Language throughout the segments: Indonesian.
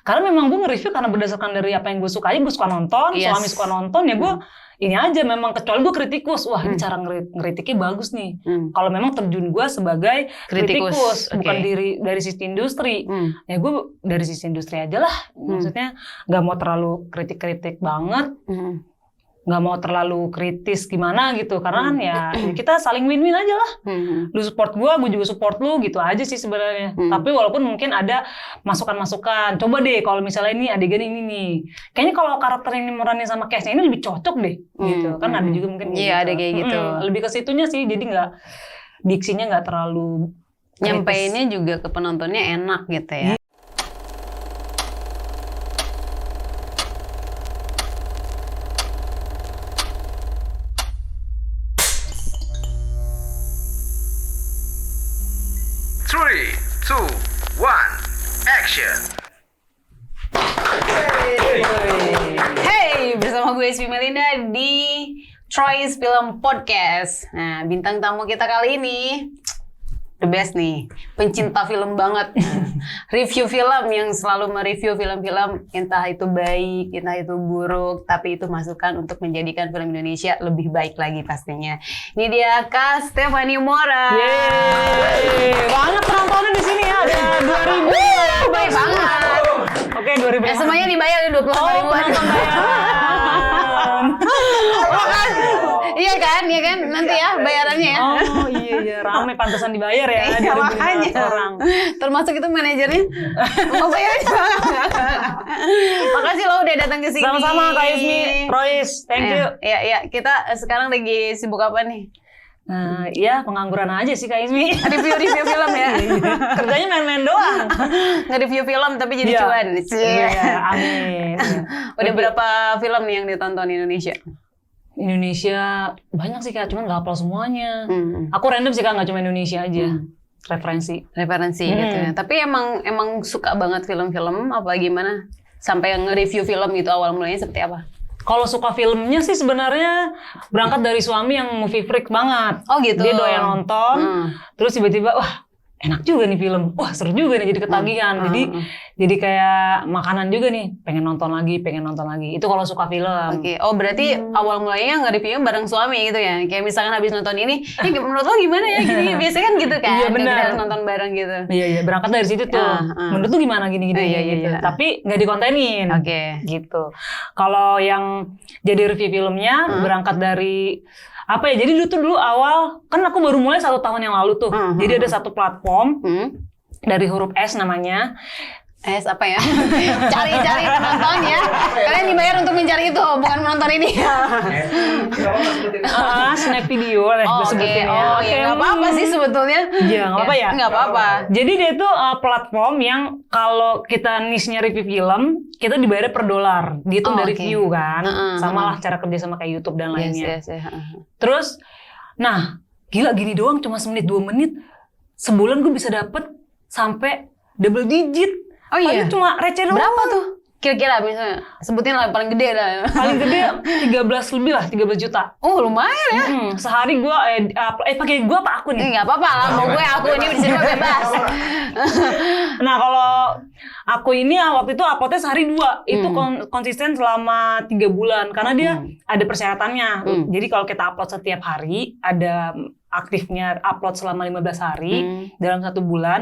Karena memang gue nge-review karena berdasarkan dari apa yang gue suka aja. Gue suka nonton, suami suka nonton, ya gue ini aja memang, kecuali gue kritikus. Wah, ini cara ngeritiknya bagus nih. Kalau memang terjun gue sebagai kritikus, bukan dari sisi industri. Ya gue dari sisi industri aja lah. Maksudnya gak mau terlalu kritik-kritik banget. Gak mau terlalu kritis gimana gitu. Karena kan ya kita saling win-win aja lah. Lu support gue juga support lu gitu aja sih sebenarnya. Tapi walaupun mungkin ada masukan-masukan. Coba deh kalau misalnya ini adegan ini nih. Kayaknya kalau karakter yang dimeranin sama case ini lebih cocok deh. Gitu. Kan ada juga mungkin gitu. Ada kayak gitu. Lebih ke situnya sih. Jadi diksinya gak terlalu nyampeinnya juga ke penontonnya enak gitu ya. 3, 2, 1, action! Hey, bersama gue Ismi Melinda di Troy's Film Podcast. Nah, bintang tamu kita kali ini the best nih, pencinta film banget. Review film yang selalu mereview film-film, entah itu baik, entah itu buruk, tapi itu masukan untuk menjadikan film Indonesia lebih baik lagi pastinya. Ini dia Kak Stephanie Mora. Yeay, banget penontonnya di sini ya, ada 2.000. Baik banget. Oke, 2.000. Semuanya dibayar 25.000 penonton bayaran. Iya kan, nanti ya bayarannya ya. Oh iya, rame pantesan dibayar ya. Iya, makanya orang. Termasuk itu manajernya. Mau bayar aja. Makasih lo udah datang ke sini. Sama-sama Kak Ismi, Royce, thank you. Iya, kita sekarang lagi sibuk apa nih? Nah, ya pengangguran aja sih Kak Ismi. Review film ya. Kerjanya main-main doang. Nge-review film tapi jadi cuan. Iya, amin. Udah berapa film nih yang ditonton di Indonesia? Indonesia banyak sih Kak, cuman gak hafal semuanya. Aku random sih Kak, gak cuma Indonesia aja. Referensi gitu ya. Tapi emang suka banget film-film apa gimana? Sampai nge-review film itu awal mulanya seperti apa? Kalau suka filmnya sih sebenarnya berangkat dari suami yang movie freak banget. Oh gitu. Dia doyan nonton, terus tiba-tiba wah enak juga nih film, wah seru juga nih, jadi ketagihan. Jadi kayak makanan juga nih, pengen nonton lagi. Itu kalau suka film. Oke. Oh berarti awal mulanya nge-reviewnya bareng suami gitu ya? Kayak misalkan habis nonton ini menurut lo gimana ya gini? Biasanya kan gitu kan? Iya benar. Kita nonton bareng gitu. Iya, berangkat dari situ tuh. Menurut tuh gimana gini gitu. Iya. Tapi nggak dikontenin. Oke. Gitu. Kalau yang jadi review filmnya berangkat dari apa ya? Jadi dulu awal kan aku baru mulai 1 tahun yang lalu tuh. Jadi ada satu platform dari huruf S namanya. S apa ya? Cari penonton ya. Kalian dibayar untuk mencari itu, bukan menonton ini. Snack video lah sebutin ya. Oke, nggak apa-apa sih sebetulnya. Iya, nggak apa ya. Nggak apa-apa. Jadi dia itu platform yang kalau kita niche-nya review film, kita dibayar per dolar. Dihitung dari view kan. Sama lah cara kerja sama kayak YouTube dan lainnya. Yes. Terus, nah gila gini doang cuma semenit 2 menit. Sebulan gue bisa dapet sampai double digit. Oh iya? Padahal cuma receh doang. Berapa tuh? Kira-kira misalnya, sebutin lah paling gede lah. Paling gede 13 lebih lah, 13 juta. Oh lumayan ya. Sehari gue, pakai gue apa aku nih? Nggak apa-apa lah, mau gue aku ini bisa bebas. Nah kalau aku ini waktu itu uploadnya sehari 2. Itu konsisten selama 3 bulan. Karena dia ada persyaratannya. Jadi kalau kita upload setiap hari, ada aktifnya upload selama 15 hari dalam 1 bulan.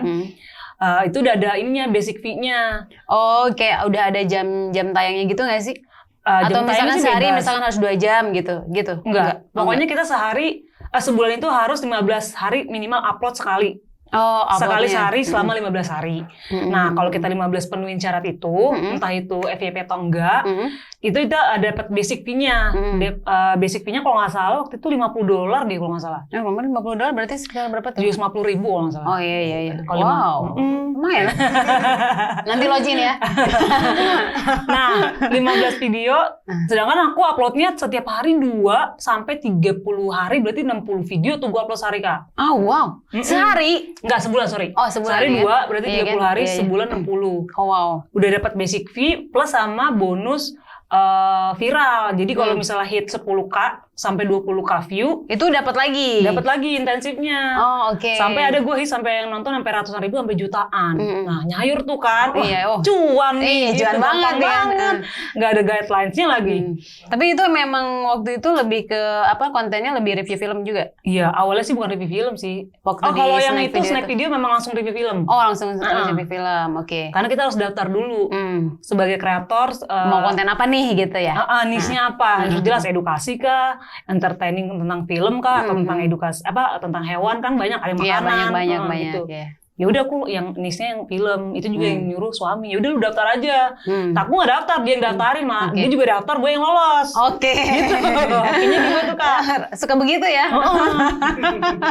Itu udah ada ininya, basic fee-nya. Oh, kayak udah ada jam tayangnya gitu nggak sih? Atau misalkan sehari misalkan harus 2 jam gitu? Enggak. Pokoknya kita sehari, sebulan itu harus 15 hari minimal upload sekali. Oh, sekali sehari selama 15 hari. Nah, kalau kita 15 penuhin syarat itu, entah itu FYP atau enggak, itu kita dapat basic fee-nya. Basic fee-nya kalau nggak salah waktu itu $50 deh kalau nggak salah. Ya, kemarin $50 berarti sekitar berapa tuh? $750.000 kalau nggak salah. Oh iya. Wow. Lumayan. Nanti login ya. Nah, 15 video, sedangkan aku uploadnya setiap hari 2 sampai 30 hari, berarti 60 video tuh gua upload sehari, Kak. Oh, wow. Sehari? Enggak, sebulan, sorry. Oh, sebulan. Sehari 2, berarti 30 hari, sebulan 60. Oh, wow. Udah dapat basic fee plus sama bonus viral. Jadi kalau misalnya hit 10K sampai 20k view. Itu dapat lagi intensifnya. Oh, oke. Sampai ada gue sampai yang nonton sampai ratusan ribu sampai jutaan. Nah, nyayur tuh kan. Wah, cuan nih. Cuan banget kan. Nggak ada guidelines-nya lagi. Tapi itu memang waktu itu lebih ke kontennya lebih review film juga. Iya, awalnya sih bukan review film sih. Kalau yang itu snack video memang langsung review film. Oh, langsung review film. Oke. Karena kita harus daftar dulu sebagai kreator. Mau konten apa nih gitu ya? Niche-nya apa? Harus jelas edukasi kah, entertaining tentang film kah, atau tentang edukasi tentang hewan kan banyak, ada makanan. Banyak. Gitu. Yeah. Ya udah aku yang niche-nya yang film, itu juga yang nyuruh suami. Ya udah lu daftar aja. Aku nggak daftar, dia yang daftarin mah. Dia juga daftar, gue yang lolos. Oke. Gitu. Akhirnya gitu tuh Kak. Suka begitu ya?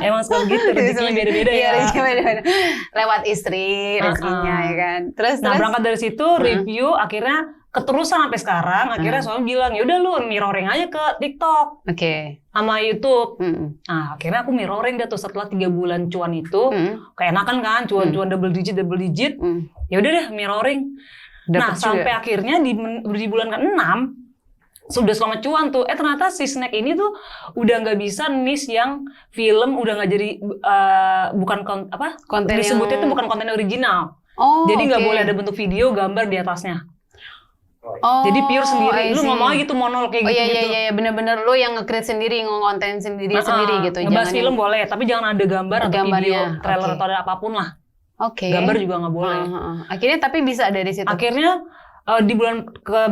Emang suka begitu, rezekinya beda-beda ya. Rezekinya beda-beda. Lewat istri rezekinya ya kan. Terus berangkat dari situ review akhirnya keterusan sampai sekarang. Akhirnya suami bilang, ya udah lu mirroring aja ke TikTok. Oke. Sama YouTube. Nah, akhirnya aku mirroring dah tuh setelah 3 bulan cuan itu. Keenakan kan, cuan double digit. Ya udah deh mirroring. Nah, sampai akhirnya di bulan ke-6 sudah selama cuan tuh. Ternyata si snack ini tuh udah nggak bisa niche yang film, udah nggak jadi konten disebutnya itu bukan konten original. Jadi nggak boleh ada bentuk video, gambar di atasnya. Jadi pure sendiri, lu ngomong gitu monolog kayak gitu. Iya, bener-bener lu yang nge-create sendiri, ngonten sendiri gitu. Ngebahas film boleh, tapi jangan ada gambar atau video, trailer atau ada apapun lah. Gambar juga nggak boleh. Akhirnya tapi bisa dari situ. Akhirnya di bulan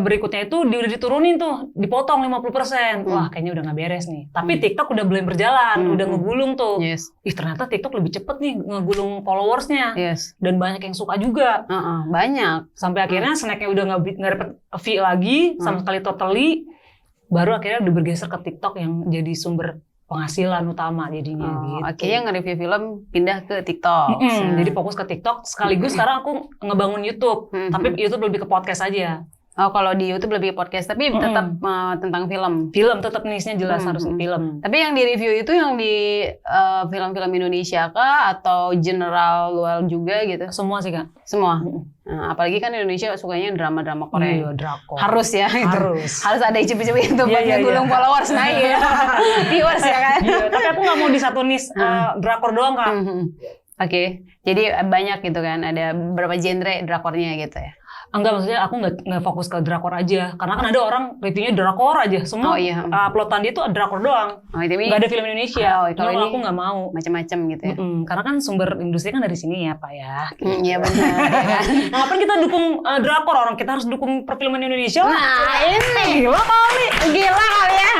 berikutnya itu udah diturunin tuh, dipotong 50%. Wah, kayaknya udah nggak beres nih. Tapi TikTok udah mulai berjalan, udah ngegulung tuh. Ih, ternyata TikTok lebih cepet nih ngegulung followersnya. Dan banyak yang suka juga. Banyak. Sampai akhirnya snacknya udah nggak dapet fee lagi, sama sekali totally. Baru akhirnya udah bergeser ke TikTok yang jadi sumber penghasilan utama jadinya gitu. Akhirnya nge-review film pindah ke TikTok. Jadi fokus ke TikTok sekaligus sekarang aku ngebangun YouTube. Tapi YouTube lebih ke podcast aja. Kalau di YouTube lebih podcast, tapi tetap tentang film. Film tetap niche-nya jelas harus film. Tapi yang di review itu yang di film-film Indonesia kah atau general luar juga gitu? Semua sih Kak. Semua. Nah, apalagi kan Indonesia sukanya drama-drama Korea. Iya, drakor. Harus ya itu. Harus ada icip-icip itu buat ngegulung followers naik ya. Viewers ya kan. Iya, tapi aku nggak mau di satu niche drakor doang Kak. Oke. Jadi banyak gitu kan, ada beberapa genre drakornya gitu ya. Enggak, maksudnya aku nggak fokus ke drakor aja. Karena kan ada orang reviewnya drakor aja. Semua uploadan dia tuh drakor doang. Nggak ada film Indonesia. Kalau aku nggak mau. Macam-macam gitu ya. Karena kan sumber industri kan dari sini ya Pak ya. Iya benar. Ngapain kita dukung drakor, orang kita harus dukung perfilman Indonesia. Nah ini. Gila kali. Gila kali ya.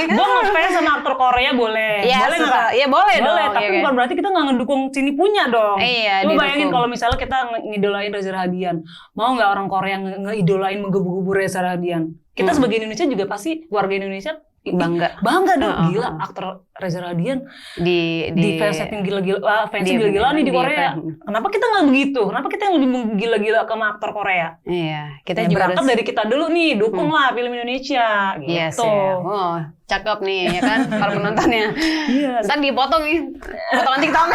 Gue ngefans sama aktor Korea boleh. Ya, boleh nggak? Ya boleh dong. Tapi bukan berarti kita nggak ngedukung sini punya dong. Iya. Coba bayangin kalau misalnya kita ngidolain Reza Rahadian. Mau nggak orang Korea ngidolain menggebu-gebu Reza Rahadian? Kita sebagai Indonesia juga pasti warga Indonesia bangga dong. Gila aktor Reza Rahadian di fansetin gila-gila, fansnya gila-gila nih di Korea. Kenapa kita nggak begitu? Kenapa kita yang lebih gila-gila sama aktor Korea? Iya, kita juga berangkat dari kita dulu nih, dukung lah film Indonesia gitu. Yes, ya. Cakep nih ya kan para penontonnya. Iya. Ntar dipotong nih, potongan TikTok.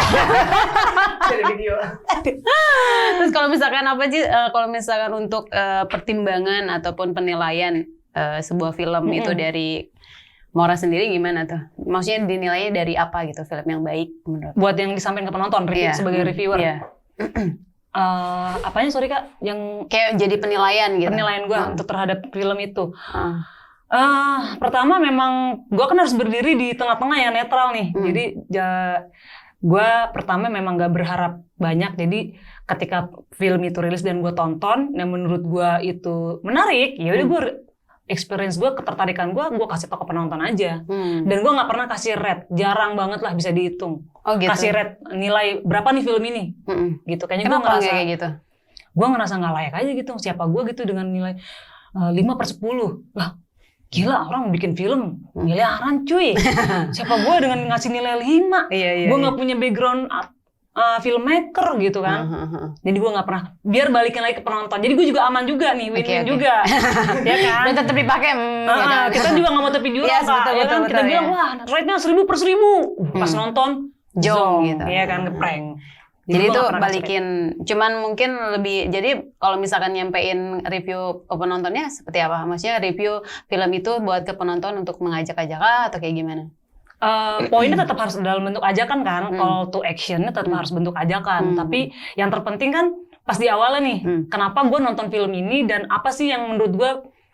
Jadi video. Terus kalau misalkan apa sih? Kalau misalkan untuk pertimbangan ataupun penilaian sebuah film itu dari Mora sendiri gimana tuh? Maksudnya dinilainya dari apa gitu film yang baik menurut? Buat yang disampaikan ke penonton sebagai reviewer. Apanya sorry Kak? Yang kayak jadi penilaian gitu. Penilaian gue untuk terhadap film itu. Pertama memang gue kan harus berdiri di tengah-tengah yang netral nih. Jadi gue pertama memang gak berharap banyak. Jadi ketika film itu rilis dan gue tonton, yang menurut gue itu menarik, ya udah gue experience gue, ketertarikan gue kasih tau ke penonton aja. Dan gue nggak pernah kasih rate, jarang banget lah bisa dihitung. Gitu. Kasih rate nilai berapa nih film ini, gitu. Kayaknya gue ngerasa kayak gitu. Gue ngerasa nggak layak aja gitu. Siapa gue gitu dengan nilai 5/10 lah. Gila, orang bikin film miliaran cuy. Siapa gue dengan ngasih nilai 5? Gue nggak punya background filmmaker gitu kan. Jadi gue nggak pernah. Biar balikin lagi ke penonton. Jadi gue juga aman juga nih, win-win juga. Ya kan? Dan tetap dipakai. Kita juga nggak mau tepi jurang Kak. Ya kan? Kita bilang wah rate-nya 1000/1000. Pas nonton jong gitu. Iya kan, ngeprank. Jadi gua itu nggak pernah balikin, cuman mungkin lebih, jadi kalau misalkan nyampein review ke penontonnya seperti apa? Maksudnya review film itu buat ke penonton untuk mengajak-ajak atau kayak gimana? Poinnya tetap harus dalam bentuk ajakan kan, call to actionnya tetap harus bentuk ajakan. Tapi yang terpenting kan pas di awalnya nih, kenapa gue nonton film ini dan apa sih yang menurut gue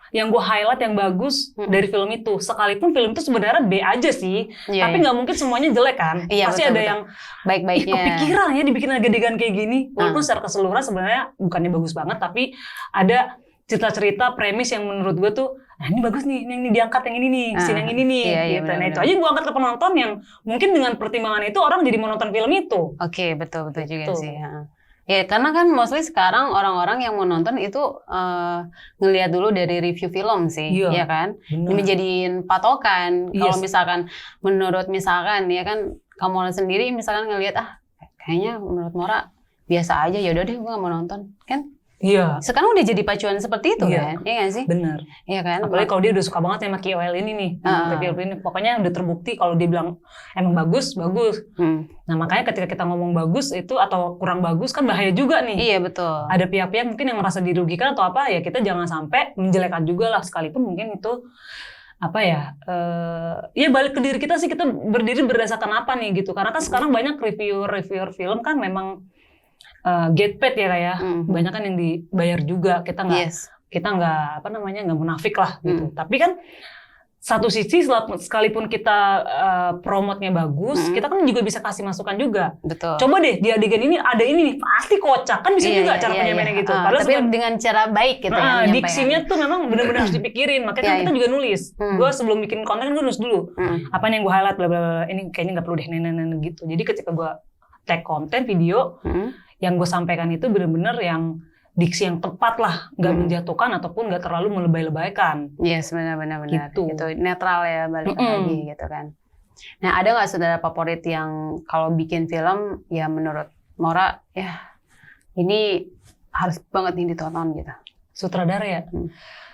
yang gue highlight yang bagus dari film itu. Sekalipun film itu sebenarnya B aja sih, tapi nggak mungkin semuanya jelek kan. Pasti ada yang baik-baiknya. Kepikiran ya dibikin adegan kayak gini. Walaupun secara keseluruhan sebenarnya bukannya bagus banget, tapi ada cerita-cerita premis yang menurut gue tuh, nah ini bagus nih, ini diangkat yang ini nih, scene yang ini nih. Gitu. Nah itu aja gue angkat ke penonton yang mungkin dengan pertimbangan itu orang jadi mau nonton film itu. Oke, betul juga sih. Ya karena kan mostly sekarang orang-orang yang mau nonton itu ngelihat dulu dari review film sih, ya kan? Menjadiin patokan. Kalau misalkan menurut misalkan ya kan kamu sendiri misalkan ngelihat kayaknya menurut Mora biasa aja, ya udah deh gue nggak mau nonton, kan? Iya. Sekarang udah jadi pacuan seperti itu kan? Iya nggak sih? Benar. Iya kan? Apalagi kalau dia udah suka banget sama KOL ini nih, review ini. Pokoknya udah terbukti kalau dia bilang emang bagus. Nah makanya ketika kita ngomong bagus itu atau kurang bagus kan bahaya juga nih. Iya betul. Ada pihak-pihak mungkin yang merasa dirugikan atau apa, ya kita jangan sampai menjelekan juga lah, sekalipun mungkin itu apa ya, ya balik ke diri kita sih, kita berdiri berdasarkan apa nih gitu. Karena kan sekarang banyak reviewer film kan memang get paid ya kayak banyak kan yang dibayar juga, kita nggak nggak munafik lah gitu. Tapi kan satu sisi sekalipun kita promotnya bagus, kita kan juga bisa kasih masukan juga. Betul. Coba deh di adegan ini ada ini nih, pasti kocak kan bisa juga cara penyampaiannya gitu. Padahal tapi dengan cara baik gitu ya. Diksinya tuh memang benar-benar harus dipikirin. Makanya kita juga nulis. Gue sebelum bikin konten gue nulis dulu. Apa nih yang gue highlight, bla bla bla. Ini kayaknya nggak perlu deh, gitu. Jadi ketika gue tag konten video, yang gue sampaikan itu benar-benar yang diksi yang tepat lah, nggak menjatuhkan ataupun nggak terlalu melebay-lebaykan. Yes, benar-benar gitu. Netral ya, balik lagi gitu kan. Nah, ada nggak saudara favorit yang kalau bikin film ya menurut Mora ya ini harus banget nih ditonton gitu? Sutradara ya.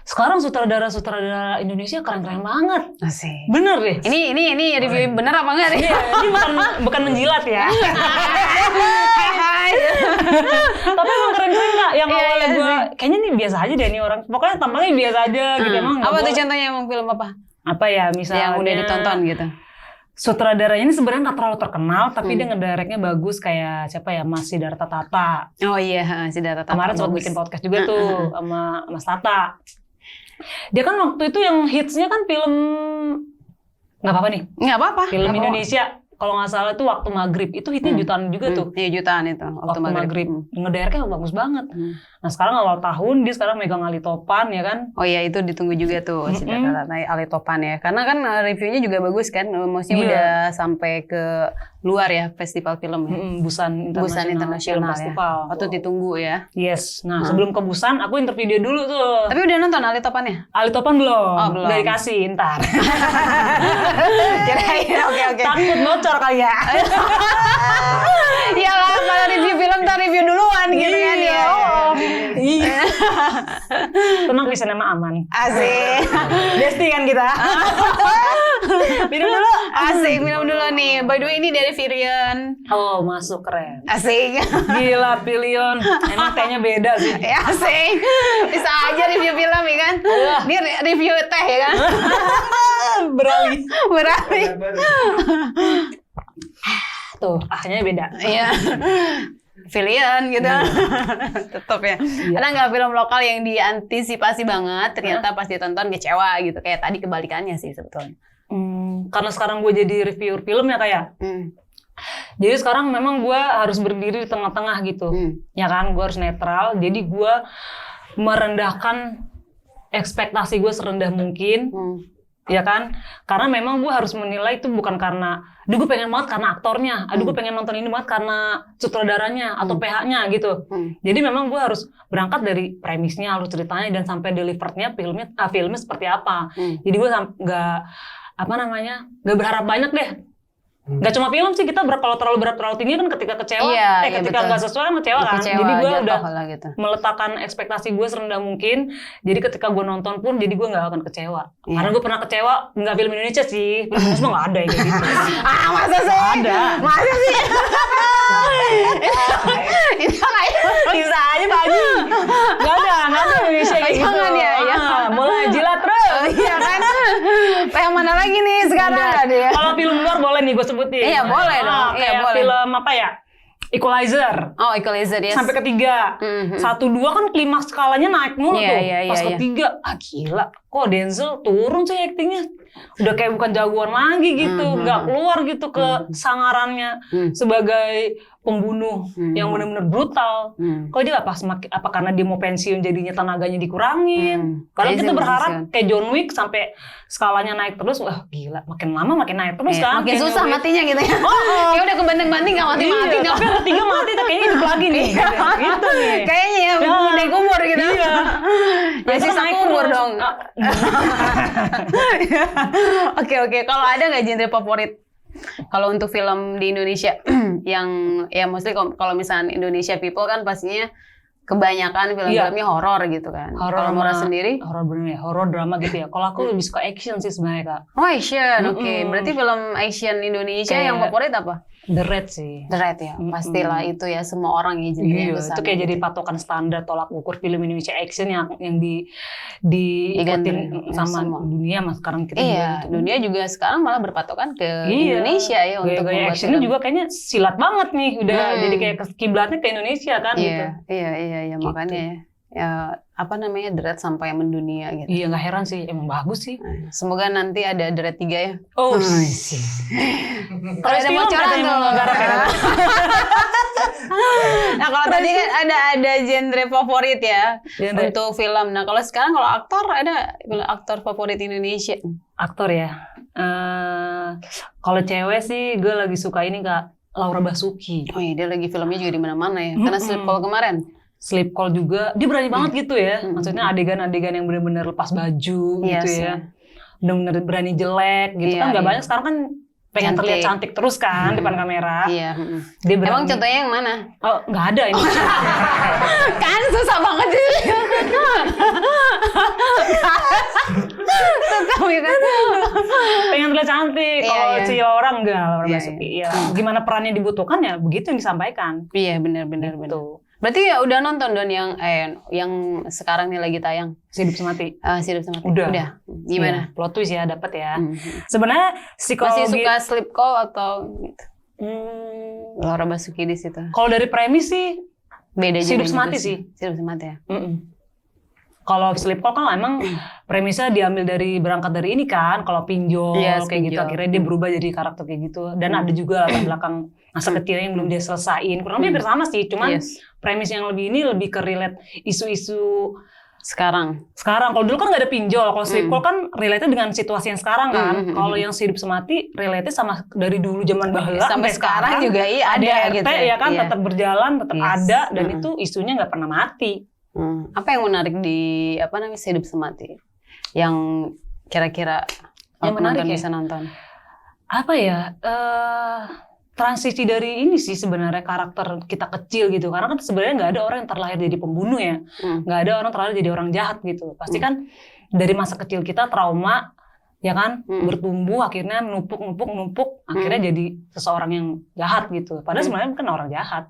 Sekarang sutradara Indonesia keren-keren banget. Asik. Bener deh. Ini review bener apa enggak nih? Ini bukan menjilat ya. Tapi emang keren-keren Kak. Yang awalnya gue kayaknya nih biasa aja deh nih orang. Pokoknya tampangnya biasa aja gitu. Emang apa tuh contohnya emang film apa? Apa ya misalnya yang udah ditonton gitu. Sutradaranya ini sebenarnya nggak terlalu terkenal, tapi dia ngedirectnya bagus, kayak siapa ya, Mas Siddhartha Tata. Oh iya, Siddhartha Tata. Kemarin sempat bikin podcast juga tuh sama Mas Tata. Dia kan waktu itu yang hitsnya kan film, nggak apa-apa nih. Nggak apa-apa. Film Indonesia. Kalau nggak salah tuh Waktu Maghrib, itu hitnya jutaan juga tuh. Iya jutaan itu, Waktu Maghrib. Ngedirectnya bagus banget. Nah sekarang awal tahun, dia sekarang megang Alitopan ya kan. Oh iya itu ditunggu juga tuh, Siddhartha Alitopan ya. Karena kan reviewnya juga bagus kan, maksudnya udah sampai ke luar ya, festival film ya. Busan International Film Festival. Ya. Waktu ditunggu ya. Yes, nah sebelum ke Busan, aku interview dia dulu tuh. Tapi udah nonton Alitopannya? Alitopan belum. Oh belum. Udah dikasih, ntar. Kirain, oke. Takut bocor kali ya. Iya lah, kalau review film ntar review duluan gitu kan ya. Iya. Tenang, bisa nama aman. Asik. Besti kan kita. Minum dulu. Asik, minum dulu nih. By the way ini dari Virion. Oh, masuk keren. Asik. Gila, Pilion. Emang tehnya beda sih. Ya, asik. Bisa aja review film ya kan. Ini review teh ya kan. Beralih. Tuh, akhirnya beda. Iya. Virion gitu. Tetap ya. Ada nggak film lokal yang diantisipasi banget, ternyata pas ditonton kecewa gitu. Kayak tadi kebalikannya sih sebetulnya. Karena sekarang gue jadi reviewer film ya kayak. Jadi sekarang memang gue harus berdiri di tengah-tengah gitu. Ya kan, gue harus netral. Jadi gue merendahkan ekspektasi gue serendah mungkin. Ya kan, karena memang gue harus menilai itu bukan karena, aduh gue pengen banget karena aktornya, aduh gue pengen nonton ini banget karena sutradaranya atau PH-nya gitu. Jadi memang gue harus berangkat dari premisnya, alur ceritanya dan sampai deliverednya filmnya seperti apa. Jadi gue nggak berharap banyak deh. Gak cuma film sih, kita kalau terlalu berat terlalu tinggi kan ketika kecewa, ketika nggak sesuai kan kecewa kan. Kecewa, jadi gue udah gitu. meletakkan ekspektasi gue serendah mungkin. Jadi ketika gue nonton pun, jadi gue nggak akan kecewa. Karena gue pernah kecewa, nggak film Indonesia sih, film Indonesia nggak ada yang kayak gitu. Masa sih? Ada. Masa sih? Bisa aja pagi. Nggak ada Indonesia kayak gitu. Jangan ya. Mulai jilat terus. Iya kan? Yang mana lagi nih sekarang? Kalau film luar boleh nih gue sebutin. Iya boleh dong. Kayak boleh. film apa ya? Equalizer. Oh, Equalizer, yes. Sampai ketiga. 1, 2 kan klimaks skalanya naik mulu tuh. Pas ketiga, gila. Kok Denzel turun sih aktingnya. Udah kayak bukan jagoan lagi gitu. Nggak keluar gitu ke sangarannya sebagai pembunuh yang benar-benar brutal. Kok dia apa karena dia mau pensiun jadinya tenaganya dikurangin. Kalau kita berharap kayak John Wick sampai skalanya naik terus, wah gila, makin lama makin naik terus kan. Makin susah matinya gitu ya. Ya udah kebanting-banting nggak mati-mati. Tapi yang ketiga mati, kayaknya hidup lagi nih. Gitu nih. Kayaknya ya naik umur gitu. Iya. Ya sisa umur dong. Oke. Kalau ada nggak genre favorit? Kalau untuk film di Indonesia yang ya mostly kalau misalnya Indonesia people kan pastinya kebanyakan film-filmnya horor gitu kan. Kalau Mora sendiri? Horor bener ya, horor drama gitu ya. Kalau aku lebih suka action sih sebenarnya Kak. Oh action, oke. Berarti film action Indonesia yang favorit apa? The Raid sih. The Raid ya, pastilah itu ya semua orang ya iya, itu kayak jadi patokan standar tolak ukur film Indonesia action yang diikutin sama dunia mas sekarang kita juga gitu. Dunia juga sekarang malah berpatokan ke Indonesia ya untuk gaya actionnya juga kayaknya silat banget nih udah jadi kayak kiblatnya ke Indonesia kan gitu. Iya gitu. Makanya ya apa namanya The Raid sampai mendunia gitu. Iya nggak heran sih, emang bagus sih. Semoga nanti ada The Raid 3 ya. Oh sih. Kalau ada bocoran tuh. Nah kalau tadi kan ada genre favorit ya untuk film. Nah kalau sekarang kalau aktor ada aktor favorit Indonesia? Aktor ya. Kalau cewek sih gue lagi suka ini Kak, Laura Basuki. Oh iya dia lagi filmnya juga di mana-mana ya. Karena Sleep Call kemarin. Sleep Call juga, dia berani banget gitu ya. Maksudnya adegan-adegan yang benar-benar lepas baju gitu ya. Benar-benar berani jelek gitu kan. Gak banyak sekarang kan pengen terlihat cantik terus kan depan kamera. Iya. Dia berani. Emang contohnya yang mana? Oh nggak ada ini. Kan susah banget sih. Pengen terlihat cantik. Kalau si Laura enggak, Laura Basuki. Gimana perannya dibutuhkan ya begitu yang disampaikan. Iya benar-benar. Berarti ya udah nonton Don yang sekarang nih lagi tayang Hidup Semati. Hidup Semati. Udah. Gimana? Plot twist ya dapat ya. Sebenarnya psikologi. Masih suka Sleep Call atau Laura Basuki di situ? Kalau dari premis sih beda aja. Hidup Semati sih. Hidup Semati ya. Kalau Sleep Call kan emang premisnya diambil berangkat dari ini kan, kalau pinjol kayak gitu akhirnya dia berubah jadi karakter kayak gitu. Dan ada juga latar belakang masa kecilnya yang belum dia selesain. Kurang lebih bersama sih, cuman premis yang lebih ke relate isu-isu sekarang. Kalau dulu kan nggak ada pinjol, kalau Sleep Call kan relate dengan situasi yang sekarang kan. Kalau yang Hidup Semati relate sama dari dulu zaman baheula sampai sekarang juga ada gitu ya kan, tetap berjalan, tetap ada dan itu isunya nggak pernah mati. Apa yang menarik di Hidup Semati? Yang kira-kira yang menarik bisa nonton? Apa ya? Transisi dari ini sih sebenarnya karakter kita kecil gitu. Karena kan sebenarnya nggak ada orang yang terlahir jadi pembunuh ya. Nggak ada orang terlahir jadi orang jahat gitu. Pasti kan dari masa kecil kita trauma ya kan, bertumbuh akhirnya numpuk akhirnya jadi seseorang yang jahat gitu. Padahal sebenarnya kan orang jahat.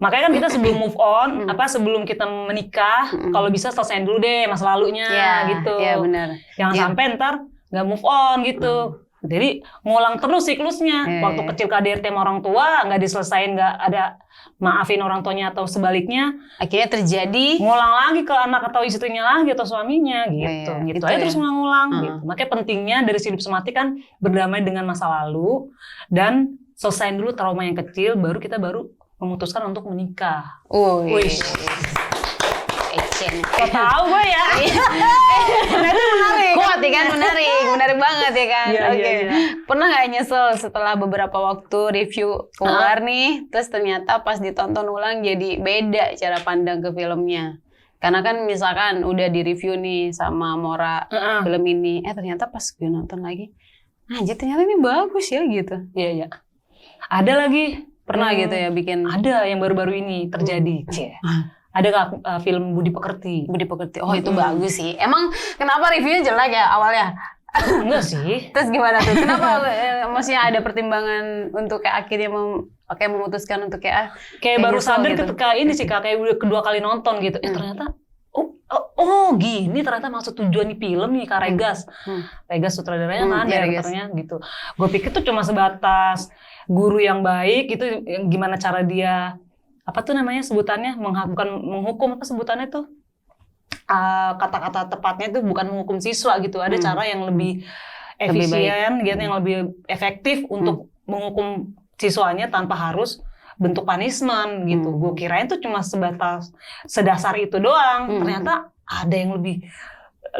Makanya kan kita sebelum move on, sebelum kita menikah, kalau bisa selesaiin dulu deh masa lalunya gitu. Iya benar. Jangan sampai ntar nggak move on gitu. Jadi ngulang terus siklusnya. Waktu kecil KDRT sama orang tua nggak diselesain, nggak ada maafin orang tuanya atau sebaliknya, akhirnya terjadi ngulang lagi ke anak atau istrinya lagi atau suaminya gitu. Gitu aja terus ngulang gitu. Makanya pentingnya dari Hidup Semati kan berdamai dengan masa lalu dan selesain dulu trauma yang kecil, baru kita memutuskan untuk menikah. Kok tahu gue ya? Nah itu menarik. Kuat ya kan, menarik banget ya kan. Oke. Pernah nggak nyesel setelah beberapa waktu review keluar nih, terus ternyata pas ditonton ulang jadi beda cara pandang ke filmnya? Karena kan misalkan udah di review nih sama Mora film ini, ternyata pas gue nonton lagi, anjir ternyata ini bagus ya gitu. Iya. Ada lagi Pernah gitu ya bikin. Ada yang baru-baru ini terjadi. Ada film Budi Pekerti. Budi Pekerti. Oh itu bagus sih. Emang kenapa reviewnya jelek ya awalnya? Enggak sih. Terus gimana tuh? Kenapa maksudnya ada pertimbangan untuk kayak akhirnya memutuskan untuk kayak baru gitu, sadar gitu. ketika ini sih Kak, kayak udah kedua kali nonton gitu. Ternyata gini ternyata maksud tujuan nih film nih Kak Regas. Regas sutradaranya kan, direkturnya gitu. Gue pikir tuh cuma sebatas guru yang baik gitu, gimana cara dia apa tuh namanya sebutannya menghukum apa sebutannya tuh kata-kata tepatnya itu bukan menghukum siswa gitu. Ada cara yang lebih efisien gitu, yang lebih efektif untuk menghukum siswanya tanpa harus bentuk punishment gitu. Gue kirain tuh cuma sedasar itu doang. Ternyata ada yang lebih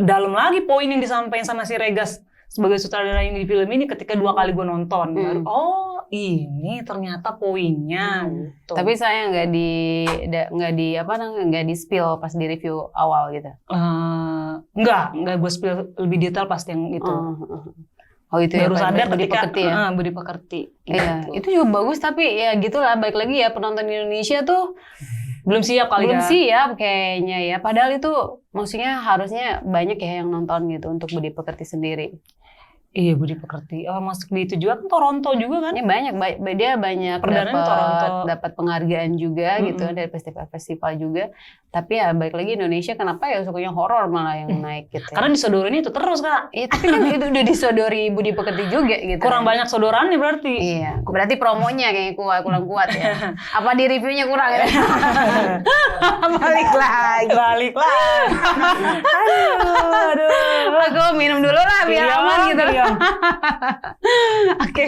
dalam lagi poin yang disampaikan sama si Regas sebagai sutradara ini di film ini ketika 2 kali gue nonton. Baru, ini ternyata poinnya. Gitu. Tapi saya nggak di spill pas di review awal gitu. Nggak gue spill lebih detail pasti yang itu. Oh itu baru ya, sadar Budi ketika Pekerti ya. Budi Pekerti. Iya, Gitu. itu juga bagus tapi ya gitulah balik lagi ya penonton Indonesia tuh belum siap kali belum ya. siap kayaknya ya. Padahal itu maksudnya harusnya banyak ya yang nonton gitu untuk Budi Pekerti sendiri. Iya Budi Pekerti. Masuk di itu juga kan Toronto juga kan? Ya dia banyak dapat penghargaan juga gitu dari festival-festival juga. Tapi ya balik lagi Indonesia kenapa ya sukanya horor malah yang naik gitu. Karena disodorin itu terus Kak. Iya tapi kan itu udah disodori Budi Pekerti juga gitu. Kurang banyak sodorannya berarti. Iya, berarti promonya kayaknya kurang kuat ya. Apa di reviewnya kurang ya? Balik lagi. Aduh. Aku minum dulu lah biar aman gitu. Oke.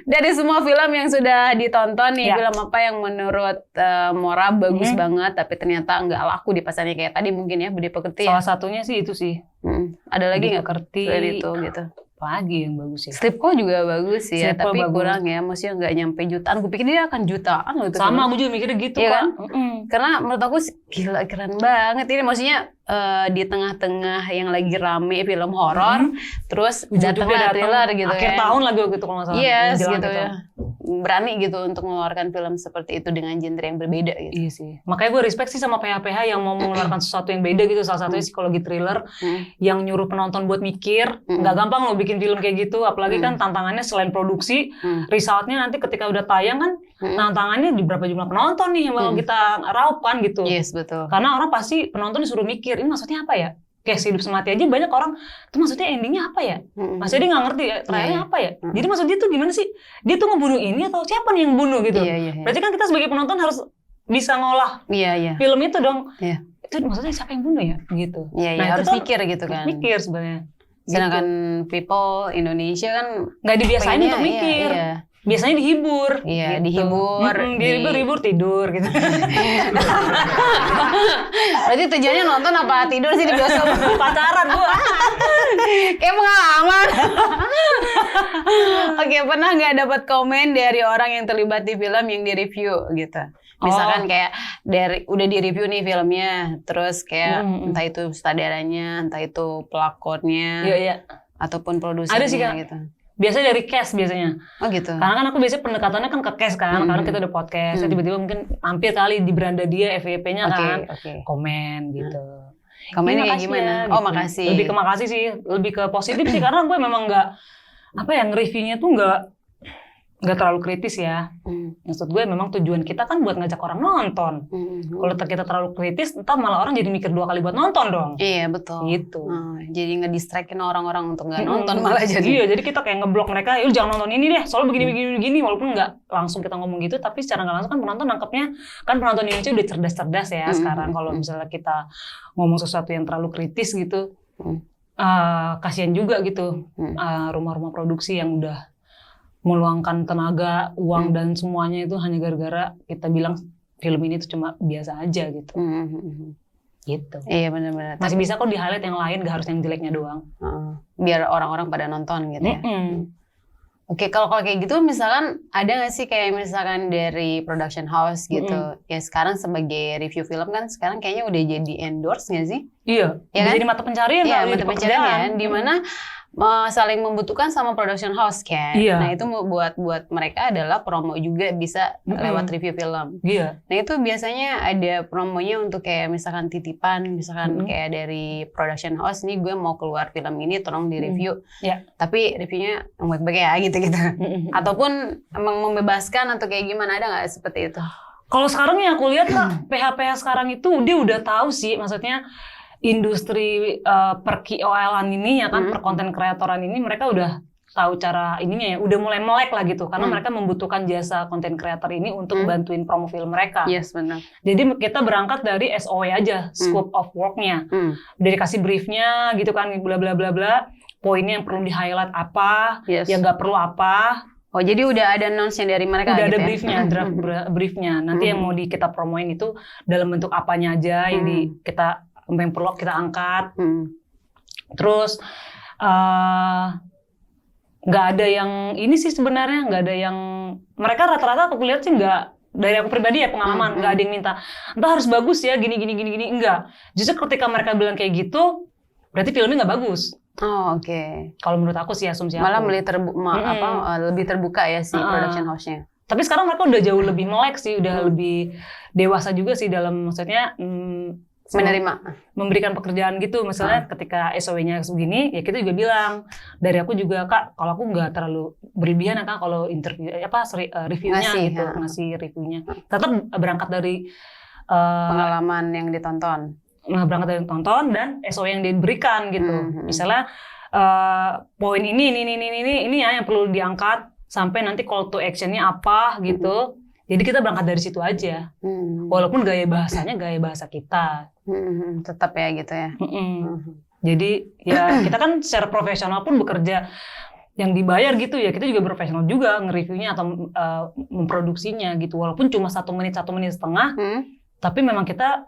Dari semua film yang sudah ditonton nih, film apa yang menurut Mora bagus banget tapi ternyata nggak laku di pasarnya kayak tadi mungkin ya Budi Pekerti. Salah satunya sih itu sih. Ada lagi nggak Pekerti itu gitu? Lagi yang bagus ya. Slipko juga bagus sih ya, tapi bagus. kurang ya, maksudnya nggak nyampe jutaan. Gue pikir dia akan jutaan loh itu. Sama, aku juga mikirnya gitu iya kan. Karena menurut aku gila keren banget ini, maksudnya di tengah-tengah yang lagi rame film horor, terus datanglah thriller gitu akhir tahun lagi waktu itu kalau nggak salah. Yes gitu ya. Berani gitu untuk mengeluarkan film seperti itu dengan genre yang berbeda gitu. Iya sih. Makanya gue respect sih sama PH-PH yang mau mengeluarkan sesuatu yang beda gitu. Salah satunya psikologi thriller yang nyuruh penonton buat mikir. Nggak gampang loh bikin film kayak gitu. Apalagi kan tantangannya selain produksi, resultnya nanti ketika udah tayang kan tantangannya di berapa jumlah penonton nih yang bakal kita raup kan gitu. Yes, betul. Karena orang pasti penonton disuruh mikir, ini maksudnya apa ya? Kayak hidup semati aja banyak orang, itu maksudnya endingnya apa ya? Maksudnya dia nggak ngerti ya, terakhirnya apa ya? Jadi maksud dia tuh gimana sih? Dia tuh ngebunuh ini atau siapa nih yang bunuh gitu? Berarti kan kita sebagai penonton harus bisa ngolah film itu dong. Itu maksudnya siapa yang bunuh ya? Gitu. Nah itu harus mikir gitu kan. Mikir sebenarnya. Sedangkan people Indonesia kan nggak dibiasain untuk mikir. Biasanya dihibur. Iya, gitu. Dihibur tidur gitu. Berarti tujuannya nonton apa tidur sih di bioskop? Pacaran gua. Kayak pengalaman. Oke, pernah nggak dapat komen dari orang yang terlibat di film yang di-review gitu? Misalkan kayak udah di-review nih filmnya, terus kayak entah itu sutradaranya, entah itu pelakonnya, ataupun produsernya gitu. Biasanya dari cast biasanya. Oh gitu. Karena kan aku biasanya pendekatannya kan ke cast kan, karena kita udah podcast. Tiba-tiba mungkin mampir kali di beranda dia FYP-nya kan, komen gitu. Komennya kayak gimana? Ya, oh gitu. makasih. Lebih ke makasih sih, lebih ke positif sih karena gue memang nggak nge-reviewnya tuh nggak terlalu kritis ya. Maksud gue memang tujuan kita kan buat ngajak orang nonton. Kalau kita terlalu kritis, entar malah orang jadi mikir 2 kali buat nonton dong. Iya betul. Gitu. Jadi ngedistractin orang-orang untuk nggak nonton malah jadi. Iya, jadi kita kayak ngeblok mereka, lu jangan nonton ini deh, soalnya begini, walaupun nggak langsung kita ngomong gitu, tapi secara nggak langsung kan penonton nangkepnya, kan penonton Indonesia udah cerdas-cerdas ya sekarang. Kalau misalnya kita ngomong sesuatu yang terlalu kritis gitu, kasihan juga gitu rumah-rumah produksi yang udah meluangkan tenaga, uang dan semuanya itu hanya gara-gara kita bilang film ini tuh cuma biasa aja gitu. Gitu. Iya benar-benar. Masih bisa kok di highlight yang lain, gak harus yang jeleknya doang. Biar orang-orang pada nonton gitu ya. Oke, kalau kayak gitu misalkan ada nggak sih kayak misalkan dari production house gitu, ya sekarang sebagai review film kan sekarang kayaknya udah jadi endorse nggak sih? Iya, Ya kan? jadi mata pencarian Iya, kalau mata di pencarian pekerjaan. di mana saling membutuhkan sama production house kan. Iya. Nah, itu buat mereka adalah promo juga bisa lewat review film. Iya. Nah, itu biasanya ada promonya untuk kayak misalkan titipan, misalkan kayak dari production house nih gue mau keluar film ini tolong di-review. Iya. Tapi reviewnya yang baik-baik ya gitu-gitu. Ataupun emang membebaskan atau kayak gimana, ada nggak seperti itu? Kalau sekarang yang aku lihat lah, PH sekarang itu dia udah tahu sih, maksudnya industri per KOL-an ini ya kan, per konten kreatoran ini mereka udah tahu cara ininya ya, udah mulai melek lah gitu, karena mereka membutuhkan jasa konten kreator ini untuk bantuin promo film mereka. Yes, benar. Jadi kita berangkat dari SOW aja, scope of work-nya. Udah dikasih brief-nya gitu kan, bla bla bla bla, poinnya yang perlu di-highlight apa, yang nggak perlu apa. Oh, jadi udah ada announce-nya dari mereka udah gitu ada ya? briefnya, draft briefnya. Nanti yang mau kita promoin itu dalam bentuk apanya aja yang yang perlu kita angkat. Terus nggak ada yang ini sih sebenarnya, nggak ada yang mereka rata-rata aku lihat sih nggak, dari aku pribadi ya pengalaman, nggak ada yang minta entah harus bagus ya gini enggak. Justru ketika mereka bilang kayak gitu berarti filmnya nggak bagus. Oh, oke. Kalau menurut aku sih asumsi Malah aku. lebih terbuka ya si production house-nya. Tapi sekarang mereka udah jauh lebih melek sih, udah lebih dewasa juga sih dalam maksudnya memberikan pekerjaan gitu. Misalnya ketika SOW-nya begini, ya kita juga bilang, dari aku juga Kak, kalau aku nggak terlalu berlebihan ya Kak kalau interview reviewnya gitu, ngasih reviewnya. Tetap berangkat dari pengalaman yang ditonton. Berangkat dari tonton dan SOW yang diberikan gitu. Misalnya poin ini ya yang perlu diangkat sampai nanti call to action-nya apa gitu. Jadi kita berangkat dari situ aja. Walaupun gaya bahasanya gaya bahasa kita. Tetap ya gitu ya. Jadi ya kita kan secara profesional pun bekerja yang dibayar gitu ya. Kita juga profesional juga nge-reviewnya atau memproduksinya gitu. Walaupun cuma 1 menit setengah. Tapi memang kita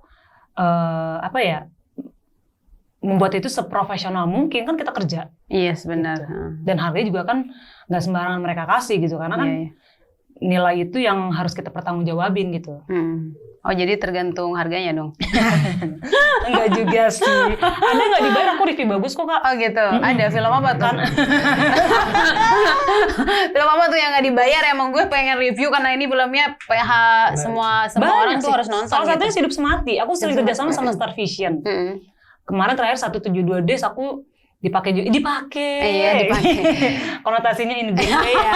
membuat itu seprofesional mungkin, kan kita kerja. Iya, benar. Gitu. Dan harganya juga kan nggak sembarangan mereka kasih gitu. Karena kan nilai itu yang harus kita pertanggungjawabin gitu. Oh, jadi tergantung harganya dong? Enggak juga sih. Ada nggak dibayar aku review bagus kok Kak? Oh gitu, ada film apa tuh? Film apa tuh yang nggak dibayar? Emang gue pengen review karena ini filmnya PH semua orang tuh harus nonton. Salah satunya gitu. Hidup Semati. Aku sering kerjasama sama Star Vision. Kemarin terakhir 172 Days aku dipakai. Iya, dipakai. Konotasinya in good way ya.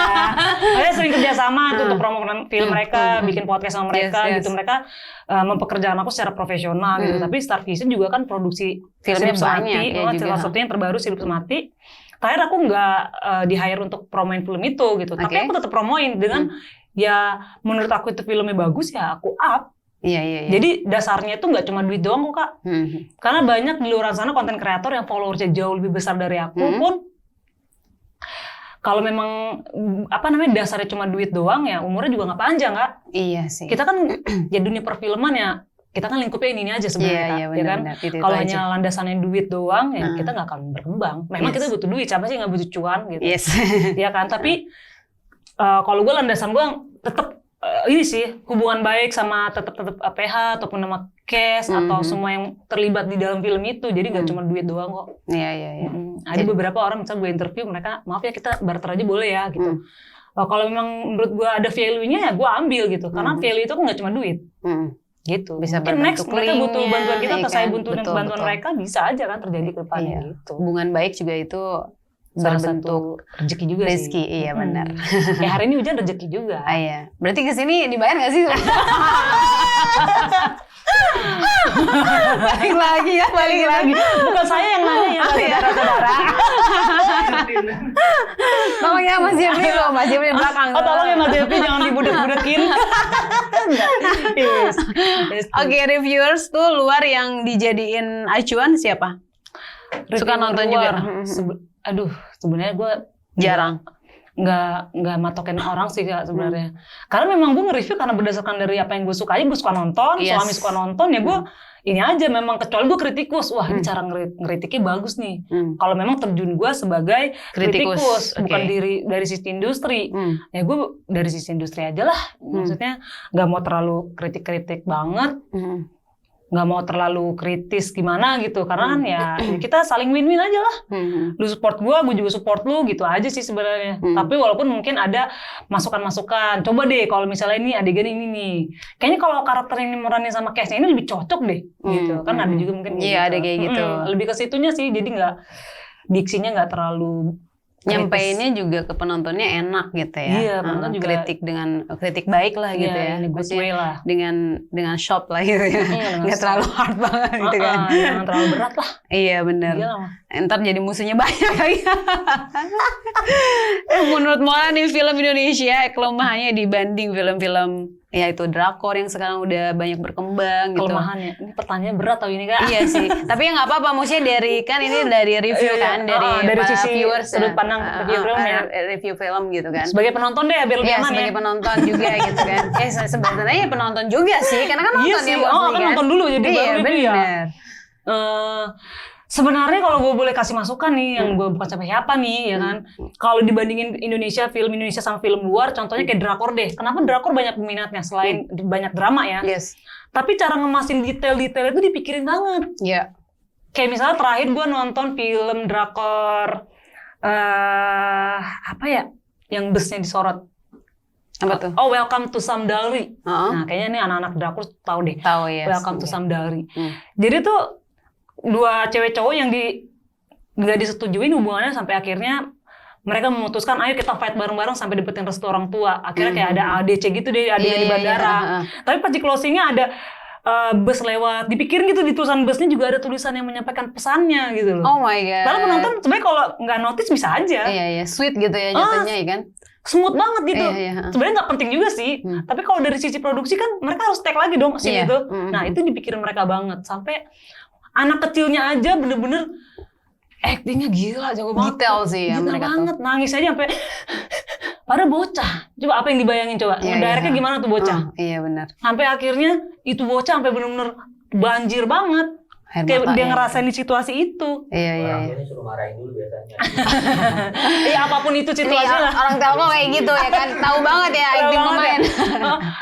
Saya sering kerjasama untuk promo film mereka, bikin podcast sama mereka gitu. Mereka mempekerjakan aku secara profesional gitu. Tapi Star Vision juga kan produksi filmnya Hidup Semati. banyak. Salah satunya yang terbaru Hidup Semati. Terakhir aku nggak di-hire untuk promoin film itu gitu. Tapi aku tetap promoin dengan ya menurut aku itu filmnya bagus ya aku up. Iya. Jadi dasarnya itu nggak cuma duit doang kok Kak. Karena banyak di luar sana konten kreator yang followersnya jauh lebih besar dari aku pun kalau memang dasarnya cuma duit doang ya umurnya juga nggak panjang Kak. Iya sih. Kita kan ya dunia perfilman ya kita kan lingkupnya ini aja sebenarnya Kak. Ya kan? Kalau hanya landasannya duit doang ya kita nggak akan berkembang. Memang kita butuh duit, siapa sih nggak butuh cuan gitu. Ya kan. Tapi kalau gue landasan gue tetap ini sih hubungan baik sama tetap PH ataupun nama cast atau semua yang terlibat di dalam film itu, jadi nggak cuma duit doang kok. Iya. Ada beberapa orang misalnya gue interview mereka, maaf ya kita barter aja boleh ya gitu. Kalau memang menurut gue ada value-nya ya gue ambil gitu, karena value itu kan nggak cuma duit. Gitu. Bisa mungkin next mereka butuh bantuan kita atau saya butuh bantuan mereka, bisa aja kan terjadi ke depannya gitu. Hubungan baik juga itu salah satu rezeki juga sih. Rezeki, iya benar. Ya hari ini hujan rezeki juga. Iya. Berarti kesini dibayar nggak sih? balik lagi. Bukan saya yang nanya ya, saudara-saudara. Tolong ya Mas Jeffrey loh, Mas Jeffrey belakang. Oh tolong ya Mas Jeffrey, jangan dibudak-budakin. Oke, reviewers tuh luar yang dijadiin acuan siapa? Suka nonton juga. Aduh, sebenarnya gue jarang nggak matokin orang sih Kak sebenarnya. Karena memang gue nge-review karena berdasarkan dari apa yang gue sukai, gue suka nonton, suami suka nonton ya gue ini aja memang, kecuali gue kritikus, wah ini cara ngeritiknya bagus nih. Kalau memang terjun gue sebagai kritikus, bukan dari sisi industri, ya gue dari sisi industri aja lah. Maksudnya nggak mau terlalu kritik-kritik banget. nggak mau terlalu kritis gimana gitu, karena kan ya kita saling win-win aja lah. Lu support gue juga support lu gitu aja sih sebenarnya. Tapi walaupun mungkin ada masukan-masukan, coba deh kalau misalnya ini adegan ini nih, kayaknya kalau karakter yang dimeranin sama case ini lebih cocok deh gitu kan, ada juga mungkin gitu. Ada kayak gitu. Lebih ke situnya sih, jadi nggak diksinya nggak terlalu nyampeinnya juga ke penontonnya enak gitu ya. Iya, penonton juga kritik baik lah gitu ya. Lah. Dengan shop lah gitu ya. Nggak terlalu hard banget gitu kan. Jangan terlalu berat lah. Iya benar. Ntar jadi musuhnya banyak lagi. Menurut Mola nih, film Indonesia kelemahannya dibanding film-film ya itu drakor yang sekarang udah banyak berkembang gitu. Kelemahannya, ini pertanyaan berat tau ini Kak. Iya sih, tapi ya nggak apa-apa, maksudnya dari review kan, dari sisi viewers, sudut pandang review film ya. Review film gitu kan. Sebagai penonton deh, biar lebih aman ya. Sebagai penonton juga gitu kan. Sebenarnya ya penonton juga sih, karena kan nonton ya bos kan nonton dulu jadi baru review ya. Sebenarnya kalau gue boleh kasih masukan nih, yang gue bukan sampai siapa nih, ya kan. Kalau dibandingin film Indonesia sama film luar, contohnya kayak drakor deh. Kenapa drakor banyak peminatnya selain banyak drama ya? Yes. Tapi cara ngemasin detail-detail itu dipikirin banget. Iya. Yeah. Kayak misalnya terakhir gue nonton film drakor apa ya, yang busnya disorot. Apa tuh? Oh, Welcome to Samdalri. Nah, kayaknya nih anak-anak drakor tahu deh. Tahu ya. Welcome to Samdalri. Jadi tuh dua cewek cowok yang nggak disetujuin hubungannya sampai akhirnya mereka memutuskan ayo kita fight bareng-bareng sampai dapetin restu orang tua. Akhirnya kayak ada ADC gitu deh, di bandara. Tapi pas di closingnya ada bus lewat, dipikirin gitu di tulisan busnya juga ada tulisan yang menyampaikan pesannya gitu loh. Oh my god. Padahal penonton sebenarnya kalau nggak notice bisa aja. Iya, sweet gitu ya jatuhnya ya kan. Smooth banget gitu. Sebenarnya nggak penting juga sih. Tapi kalau dari sisi produksi kan mereka harus tag lagi dong scene itu. Nah itu dipikirin mereka banget sampai anak kecilnya aja bener-bener actingnya gila, jago banget. Detail sih ya mereka banget, nangis aja sampai padahal bocah. Coba apa yang dibayangin coba? Ngedirectnya gimana tuh bocah? Iya benar. Sampai akhirnya itu bocah sampai bener-bener banjir banget. Kayak dia ngerasain di situasi itu. Iya. Orang suruh marahin dulu biasanya. Iya apapun itu situasinya. Orang Telkom kayak gitu ya kan, tahu banget ya acting pemain.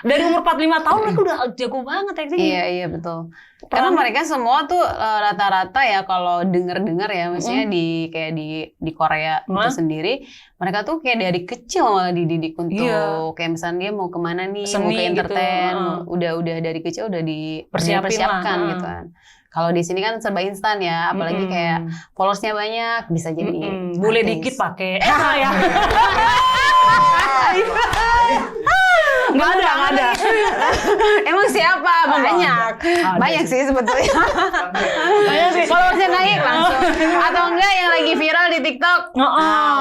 Dari umur 45 tahun mereka udah jago banget actingnya. Iya betul. Karena mereka semua tuh rata-rata ya kalau denger ya, maksudnya di Korea itu sendiri, mereka tuh kayak dari kecil malah dididik untuk kayak misalnya dia mau kemana nih, seni, mau ke entertain, gitu. udah dari kecil udah dipersiapkan gitu kan. Kalau di sini kan serba instan ya, apalagi kayak followersnya banyak, bisa jadi boleh dikit pakai ya. Nggak ada. Emang siapa? Banyak sih sebetulnya. Banyak sih. Followersnya naik langsung. Atau enggak yang lagi viral di TikTok.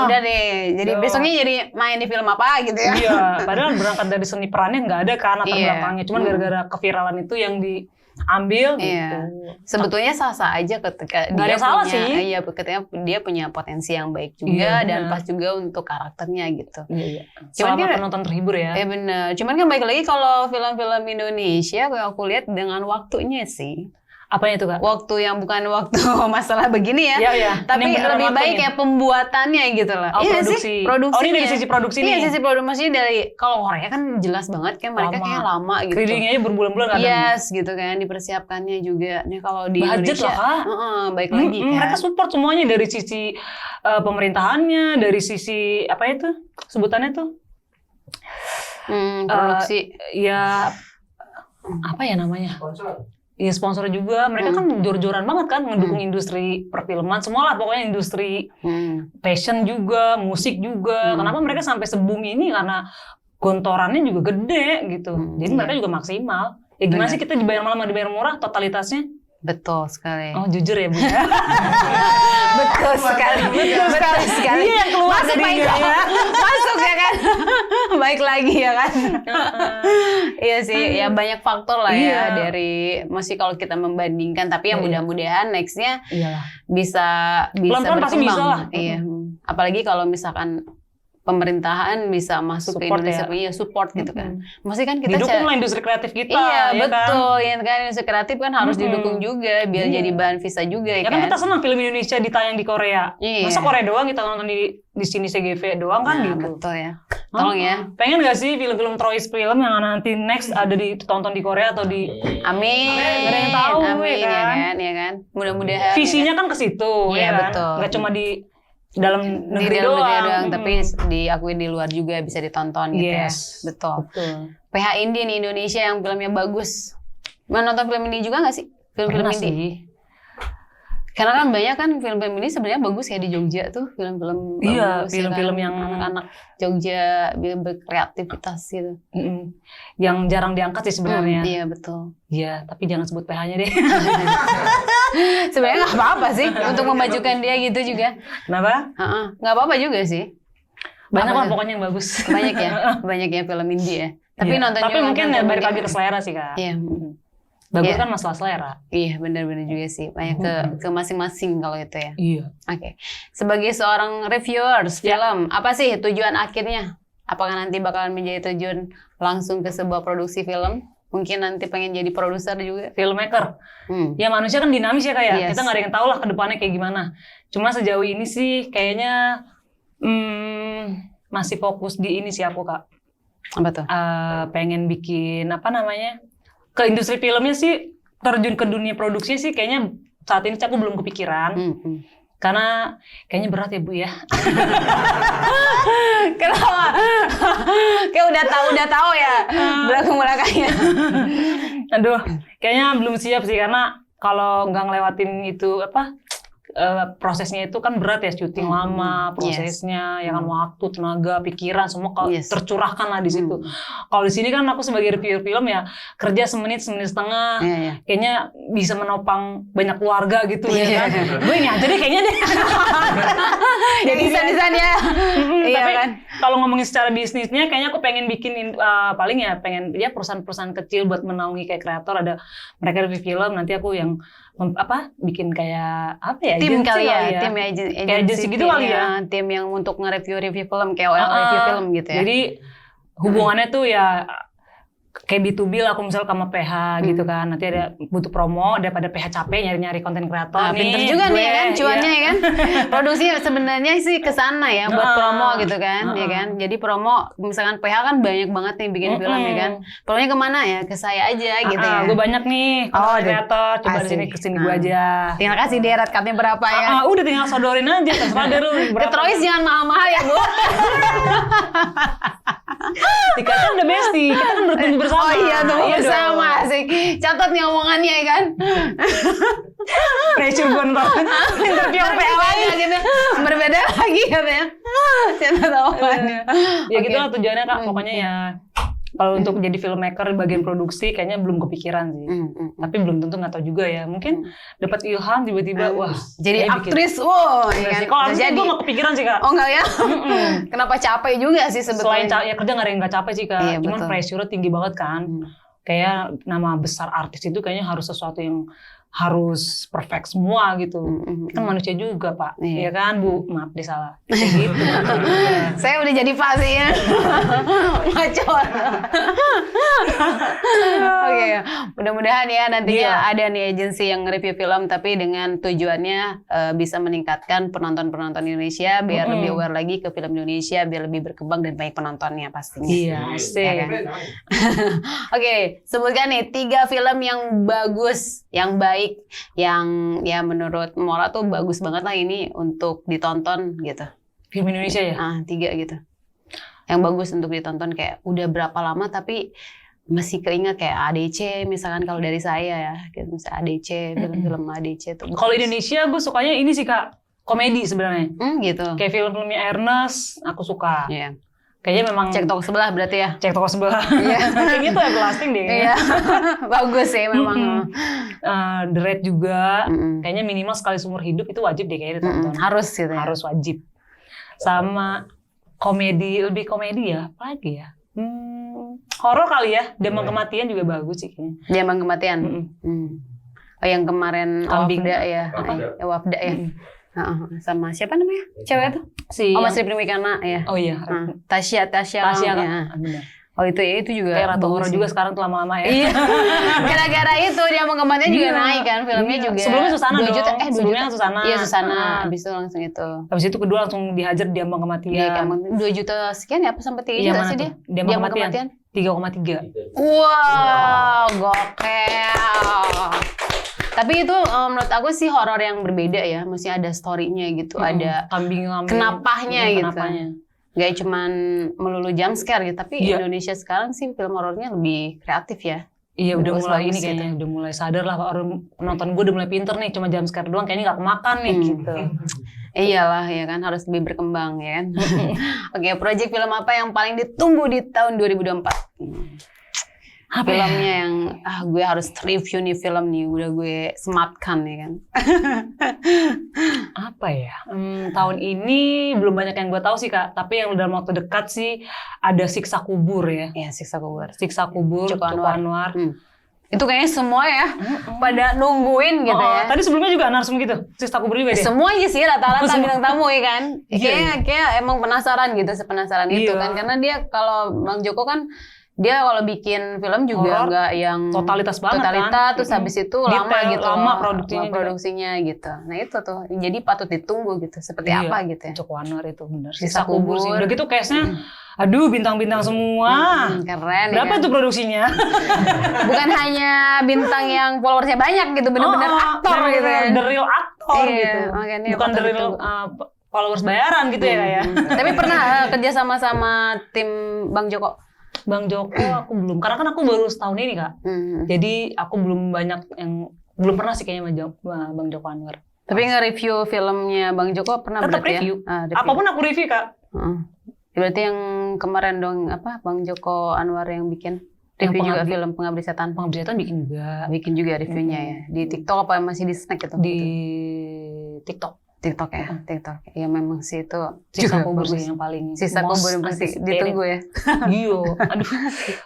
Udah deh. Jadi besoknya jadi main di film apa gitu ya. Iya. Padahal berangkat dari seni perannya nggak ada kan latar belakangnya. Cuman gara-gara keviralan itu yang diambil gitu. Sebetulnya sah-sah aja ketika dia salah punya, sih. ketika dia punya potensi yang baik juga dan pas juga untuk karakternya gitu. Iya. Cuman kan penonton terhibur ya. Iya benar. Cuman kan balik lagi kalau film-film Indonesia aku lihat dengan waktunya sih. Apanya itu Kak? Waktu yang bukan waktu masalah begini ya. Iya. Tapi lebih baik kayak pembuatannya gitu loh. Iya sih. Produksinya. Oh ini dari sisi produksi nih? Iya sisi produksi. Maksudnya dari, kalau Korea kan jelas banget kan mereka kayak lama gitu. Readingnya berbulan-bulan kadang. Yes gitu kan, dipersiapkannya juga. Nih kalau di budget Indonesia. Lah, baik lagi kan. Mereka support semuanya dari sisi pemerintahannya, dari sisi apa itu sebutannya tuh? Produksi. Ya apa ya namanya? Iya sponsor juga, mereka kan jor-joran banget kan ngedukung industri perfilman, semua lah pokoknya industri fashion juga, musik juga. Kenapa mereka sampai se-boom ini? Karena gontorannya juga gede gitu. Jadi mereka juga maksimal. Ya gimana sih kita dibayar malam dibayar murah totalitasnya? Betul sekali. Oh jujur ya Bu. Betul sekali. Iya yang keluar dari ya. Masuk ya kan. Baik lagi ya kan. Iya sih, ya banyak faktor lah ya dari masih kalau kita membandingkan, tapi yang mudah-mudahan nextnya bisa pelan-pelan pasti bisa lah. Iya. Apalagi kalau misalkan pemerintahan bisa masuk Support ke Indonesia ya. punya support gitu kan. Maksudnya kan kita didukung lah industri kreatif kita. iya ya betul, kan? ya kan industri kreatif kan harus didukung juga biar Iya. jadi bahan visa juga Ya ya kan kan. kita senang film Indonesia ditayang di Korea. Iya. Masa Korea doang kita nonton di sini CGV doang kan Nah, gitu. betul ya. Tolong ya. Pengen gak sih film-film Troyes film yang nanti next ada ditonton di Korea atau di Amin. Nggak ada yang tahu, Amin ya kan? ya kan. Mudah-mudahan. visinya kan ke situ Iya, ya kan. betul. Nggak cuma di dalam di negeri dalam doang. negeri doang, tapi diakui di luar juga bisa ditonton gitu ya. Yes. Betul. Betul. PH Indie nih Indonesia yang filmnya bagus. Mau nonton film indie juga nggak sih? Film-film Pernah indie. sih. Karena kan banyak kan film-film ini sebenarnya bagus ya di Jogja tuh, film-film Iya, bagus, film-film ya kan? yang- anak-anak Jogja berkreativitas gitu. Yang jarang diangkat sih sebenarnya. Iya betul. Iya, tapi jangan sebut PH-nya deh. Sebenarnya nggak apa-apa sih untuk memajukan dia gitu juga. Kenapa? Nggak apa-apa juga sih. Banyak Apa lah tuh? pokoknya yang bagus. Banyak ya, banyak ya film indie ya. Tapi Iya. nonton Tapi juga mungkin nonton ya balik juga. lagi ke selera sih kak. Iya, Bagus Iya. kan masalah selera. iya benar-benar juga sih. Banyak ke masing-masing kalau itu ya. Iya. Oke. Sebagai seorang reviewers Ya. film, apa sih tujuan akhirnya? Apakah nanti bakalan menjadi tujuan langsung ke sebuah produksi film? Mungkin nanti pengen jadi produser juga. Filmmaker. Hmm. Ya manusia kan dinamis ya kayak. Yes. Kita nggak ada yang tahu lah ke depannya kayak gimana. Cuma sejauh ini sih kayaknya masih fokus di ini sih aku kak. Apa tuh? Pengen bikin apa namanya ke industri filmnya sih, terjun ke dunia produksi sih kayaknya saat ini sih aku belum kepikiran karena kayaknya berat ya Bu ya. Kenapa? Kayak udah tahu ya belakangnya. Aduh, kayaknya belum siap sih karena kalau nggak ngelewatin itu apa prosesnya itu kan berat ya, syuting lama, prosesnya, ya kan waktu, tenaga, pikiran semua kalau tercurahkan lah di situ. Kalau di sini kan aku sebagai reviewer film ya kerja semenit setengah, kayaknya bisa menopang banyak keluarga gitu ya kan. Gue ini aja deh kayaknya deh. Jadi desain ya. Iya Tapi kan. kalau ngomongin secara bisnisnya, kayaknya aku pengen bikin paling ya pengen ya perusahaan-perusahaan kecil buat menaungi kayak kreator, ada mereka review film, nanti aku yang bikin kayak apa ya? Tim kali ya, ya. tim Kayak agensi gitu kali ya. Tim yang untuk nge-review film, kayak review film gitu ya. Jadi hubungannya tuh ya kayak B2B lah, aku misal sama PH gitu kan. Nanti ada butuh promo, daripada PH capek nyari-nyari konten kreator nih. Pinter juga nih ya kan, cuannya iya. ya kan. Produksinya sebenarnya sih ke sana ya, buat promo gitu kan, ya kan. Jadi promo, misalkan PH kan banyak banget nih bikin film ya kan. Promonya kemana ya? Ke saya aja gitu ya. Gue banyak nih konten kreator, coba asik. dari kesini gue aja. Tinggal kasih deh rate cutnya berapa ya. Udah tinggal sodorin aja, terserah deh lu Ke berapa. Troyes jangan mahal-mahal ya Bu. Tika kan udah bestie, kita kan bertemu bersama. Oh iya tuh Iya bersama dong. asik. Catat nih omongannya ya kan. Pressure gue ntar interview PH lagi. gitu. Berbeda lagi katanya. Catat omongannya. Ya gitu lah tujuannya kak, pokoknya ya kalau untuk jadi filmmaker bagian produksi kayaknya belum kepikiran sih. Tapi belum tentu, nggak tahu juga ya. Mungkin dapat ilham tiba-tiba, wah. Jadi kayak bikin. aktris, wow. Ya kan? Kalau Bisa aku gue nggak kepikiran sih kak. Oh enggak ya? Kenapa capek juga sih Selain sebetulnya? ya kerja nggak ada yang nggak capek sih kak. Iya, Cuman betul. pressure tinggi banget kan. Kayak nama besar artis itu kayaknya harus sesuatu yang harus perfect semua gitu. Kan manusia juga pak, Iya. ya kan Bu? Maaf deh salah. Kayak gitu. Saya udah jadi fase ya. Ngaco. Oke, mudah-mudahan ya nantinya ada nih agensi yang review film tapi dengan tujuannya bisa meningkatkan penonton-penonton Indonesia biar lebih aware lagi ke film Indonesia, biar lebih berkembang dan banyak penontonnya pastinya. Iya, Ya kan? Oke, sebutkan nih 3 film yang bagus, yang baik, yang ya menurut Mola tuh bagus banget lah ini untuk ditonton gitu. Film Indonesia ya. 3 gitu. Yang bagus untuk ditonton kayak udah berapa lama tapi masih keinget kayak ADC misalkan kalau dari saya ya, gitu misalnya ADC, film-film ADC tuh. Kalau Indonesia gue sukanya ini sih kak, komedi sebenarnya. Gitu. Kayak film-filmnya Ernest, aku suka. Iya. Kayaknya memang Cek toko sebelah berarti ya. cek toko sebelah. Kayaknya tuh everlasting deh. Iya. Bagus sih memang. The Raid juga. Kayaknya minimal sekali seumur hidup itu wajib deh kayaknya ditonton. Harus gitu ya. Harus wajib. Sama komedi, lebih komedi ya, apa lagi ya? Horor kali ya, Demam Kematian juga bagus sih kayaknya. Jamban Kematian. Oh yang kemarin Kambing. Wafda ya. Wafda. Wafda ya. Sama siapa namanya? Cewek tuh? Mas Ripni Wikana ya. Oh iya. Tasya kan. ya. Benar. Oh itu juga kayak Ratu Horor juga sekarang tuh lama-lama ya. Iya. Gara-gara itu dia mengembangnya juga naik kan filmnya juga. Sebelumnya Susana 2 juta. 2 sebelumnya juta. Susana. Iya Susana. Habis itu langsung itu. Habis itu kedua langsung dihajar Diambang Kematian. Iya, 2 juta sekian ya apa sampai 3 juta sih dia? Diambang Kematian. 3,3. Wow, gokil. Tapi itu menurut aku sih horor yang berbeda ya. Mesti ada story-nya gitu, ada kambing-kambing. Kenapanya gitu. Kenapanya. Gak cuman melulu jump scare gitu, tapi Indonesia sekarang sih film horornya lebih kreatif ya. Iya udah mulai ini kayaknya, udah mulai sadar lah orang penonton gue udah mulai pinter nih, cuma jump scare doang kayaknya gak kemakan nih gitu. Iyalah ya kan, harus lebih berkembang ya kan. Oke, proyek film apa yang paling ditunggu di tahun 2024? Filmnya yang gue harus review nih film nih, udah gue sematkan ya kan. Apa ya? Tahun ini belum banyak yang gue tahu sih Kak, tapi yang dalam waktu dekat sih ada Siksa Kubur ya. Iya, Siksa Kubur. Siksa Kubur, Joko Anwar. Itu kayaknya semua ya pada nungguin gitu ya. Tadi sebelumnya juga Narsum gitu, Siksa Kubur juga deh. Semuanya sih rata-rata bintang tamu ya kan. Kayak emang penasaran gitu, sepenasaran itu kan. Karena dia kalau Bang Joko kan dia kalau bikin film juga nggak yang totalitas banget kan. Terus habis itu lama gitu. Lama produksinya gitu. Nah itu tuh, jadi patut ditunggu gitu. Seperti apa gitu ya. Joko Anwar itu benar. Siksa Kubur sih. Udah gitu case-nya, aduh bintang-bintang semua. Keren. Berapa kan? itu produksinya? Bukan hanya bintang yang followersnya banyak gitu, bener-bener aktor gitu ya. The real aktor gitu. Bukan the real followers bayaran gitu ya. Tapi pernah kerja sama tim Bang Joko? Bang Joko aku belum, karena kan aku baru setahun ini Kak. Jadi aku belum banyak yang, belum pernah sih kayaknya Bang Joko Anwar. Tapi nge-review filmnya Bang Joko pernah? Tetap review. Ya? Apapun aku review Kak. Berarti yang kemarin dong Bang Joko Anwar yang bikin review juga film Pengabdi Setan. Pengabdi Setan bikin juga. Bikin juga reviewnya ya. Di TikTok apa masih di Snack itu? Di TikTok. TikTok ya, TikTok. Ya memang sih itu Siksa Kubur sih yang paling Siksa Kubur yang pasti ditunggu ya. Iya, aduh